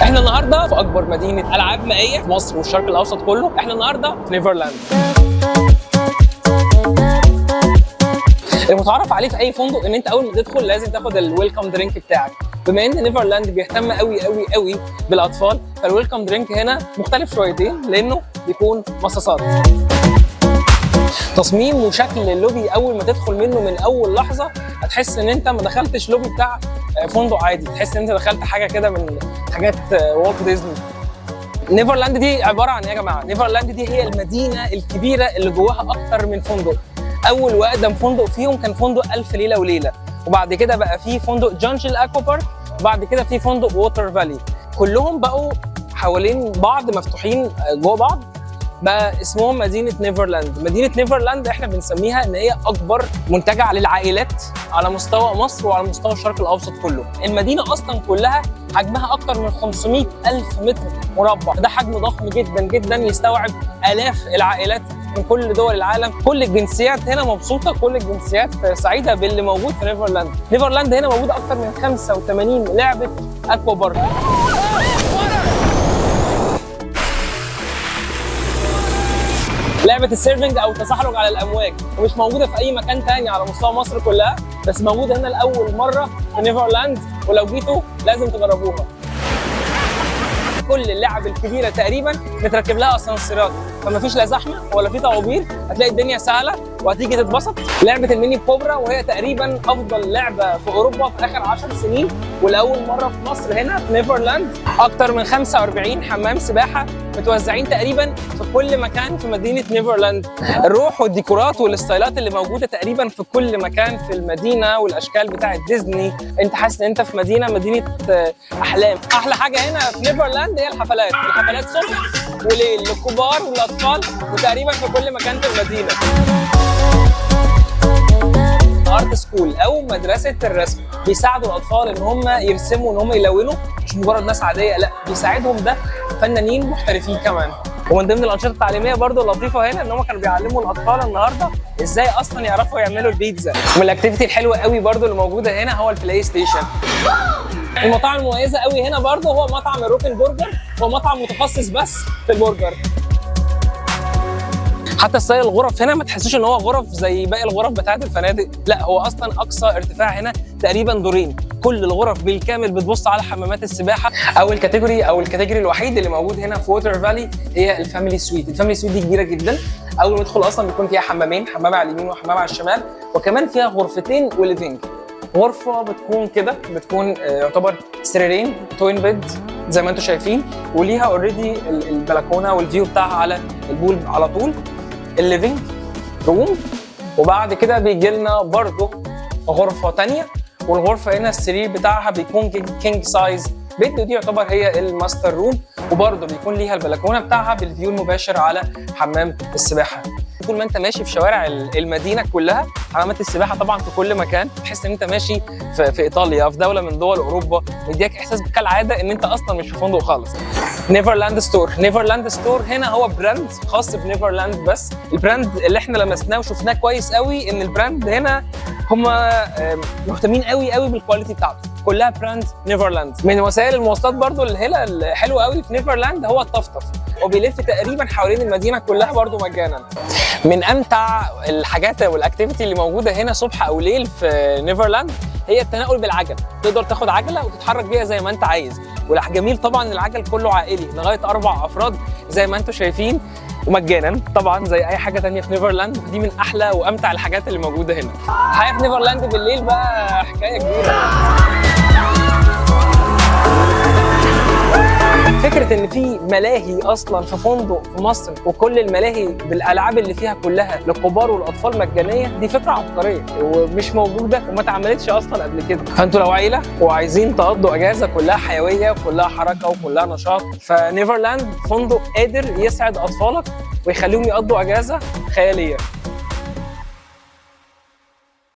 احنا النهارده في اكبر مدينه العاب مائيه في مصر والشرق الاوسط كله. احنا النهارده في نيفرلاند. المتعارف عليه في اي فندق ان انت اول ما تدخل لازم تاخد الويلكم درينك بتاعك. بما ان نيفرلاند بيهتم قوي بالاطفال، فالويلكم درينك هنا مختلف شويتين لانه بيكون مصاصات. تصميم وشكل اللوبي اول ما تدخل منه من اول لحظه هتحس ان انت ما دخلتش لوبي بتاع فندق عادي، تحس ان انت دخلت حاجه كده من حاجات والت ديزني. نيفرلاند دي عباره عن ايه يا جماعه؟ نيفرلاند دي هي المدينه الكبيره اللي جواها اكتر من فندق. اول واقدم فندق فيهم كان فندق ألف ليله وليله، وبعد كده بقى في فندق جانجل اكوا بارك، وبعد كده في فندق ووتر فالي. كلهم بقوا حوالين بعض مفتوحين جوه بعض، بقى اسمهم مدينه نيفرلاند. مدينه نيفرلاند احنا بنسميها ان هي اكبر منتجع للعائلات على مستوى مصر وعلى مستوى الشرق الاوسط كله. المدينه اصلا كلها حجمها اكتر من 500,000 متر مربع، ده حجم ضخم جدا جدا يستوعب الاف العائلات من كل دول العالم. كل الجنسيات هنا مبسوطه، كل الجنسيات سعيده باللي موجود في نيفرلاند. نيفرلاند هنا موجود اكتر من 85 لعبه اكوا بارك. لعبه السيرفنج او التزحلق على الامواج، ومش موجوده في اي مكان تاني على مستوى مصر كلها، بس موجوده هنا لاول مره في نيفرلاند، ولو جيتوا لازم تجربوها. كل اللعب الكبيره تقريبا متركب لها اسانسيرات، فما فيش لا زحمه ولا في طوابير، هتلاقي الدنيا سهله وهتيجي تتبسط. لعبه الميني كوبرا وهي تقريبا افضل لعبه في اوروبا في اخر 10 سنين، ولاول مره في مصر هنا في نيفرلاند. اكتر من 45 حمام سباحه متوزعين تقريبا في كل مكان في مدينه نيفرلاند. الروح والديكورات والستايلات اللي موجوده تقريبا في كل مكان في المدينه، والاشكال بتاعه ديزني، انت حاسس ان انت في مدينه احلام. احلى حاجه هنا في نيفرلاند هي الحفلات صبح وليل للكبار والاطفال، وتقريبا في كل مكان في المدينه. ارت سكول او مدرسه الرسم بيساعدوا الاطفال ان هم يرسموا، ان هم يلونوا، مش مجرد ناس عاديه، لا بيساعدهم ده فنانين محترفين كمان. ومن ضمن الانشطه التعليميه برضو اللطيفه هنا ان هم كانوا بيعلموا الاطفال النهارده ازاي اصلا يعرفوا يعملوا البيتزا. ومن الاكتيفيتي الحلوه قوي برضو اللي موجوده هنا هو البلاي ستيشن. المطاعم المميزه قوي هنا برضو هو مطعم الروكن برجر، هو مطعم متخصص بس في البرجر. حتى ستايل الغرف هنا ما تحسوش ان هو غرف زي باقي الغرف بتاعت الفنادق، لا هو اصلا اقصى ارتفاع هنا تقريبا دورين. كل الغرف بالكامل بتبص على حمامات السباحه. الكاتيجوري الوحيد اللي موجود هنا في ووتر فالي هي الفاميلي سويت. الفاميلي سويت دي كبيره جدا، اول ما ندخل اصلا بيكون فيها حمامين، حمام على اليمين وحمام على الشمال، وكمان فيها غرفتين وليفينج. غرفه بتكون كده، بتكون يعتبر سريرين توين بيد زي ما انتم شايفين، وليها اوريدي البلكونه والفيو بتاعها على البول على طول. الليفينج روم، وبعد كده بيجي لنا برضه غرفه ثانيه، والغرفه هنا السرير بتاعها بيكون كينج سايز بيد، ودي يعتبر هي الماستر روم، وبرضه بيكون ليها البلكونه بتاعها بالفيو المباشر على حمام السباحه. طول ما انت ماشي في شوارع المدينه كلها حمامات السباحه طبعا في كل مكان، تحس ان انت ماشي في ايطاليا، في دوله من دول اوروبا، ويديك احساس كالعاده ان انت اصلا مش في فندق خالص. نيفرلاند ستور هنا هو براند خاص بنيفرلاند بس. البراند اللي احنا لمسناه وشفناه كويس قوي ان البراند هنا هم مهتمين قوي بالكواليتي بتاعته، كلها براند نيفرلاند. من وسائل المواصلات برضو الحلوه قوي في نيفرلاند هو الطفطف، وبيلف تقريبا حوالين المدينه كلها برضو مجانا. من امتع الحاجات والاكتيفيتي اللي موجوده هنا صبح او ليل في نيفرلاند هي التنقل بالعجل. تقدر تاخد عجله وتتحرك بيها زي ما انت عايز، والجميل طبعا العجل كله عائلي لغايه 4 افراد زي ما انتم شايفين، ومجانا طبعا زي اي حاجه ثانيه في نيفرلاند. ودي من احلى وامتع الحاجات اللي موجوده هنا. الحياه في نيفرلاند بالليل بقى حكايه كبيره. فكرة ان في ملاهي اصلا في فندق في مصر، وكل الملاهي بالالعاب اللي فيها كلها للكبار والاطفال مجانيه، دي فكره عبقريه ومش موجوده وما اتعملتش اصلا قبل كده. فانتوا لو عيله وعايزين تقضوا اجازه كلها حيويه وكلها حركه وكلها نشاط، فنيفرلاند فندق قادر يسعد اطفالك ويخليهم يقضوا اجازه خياليه.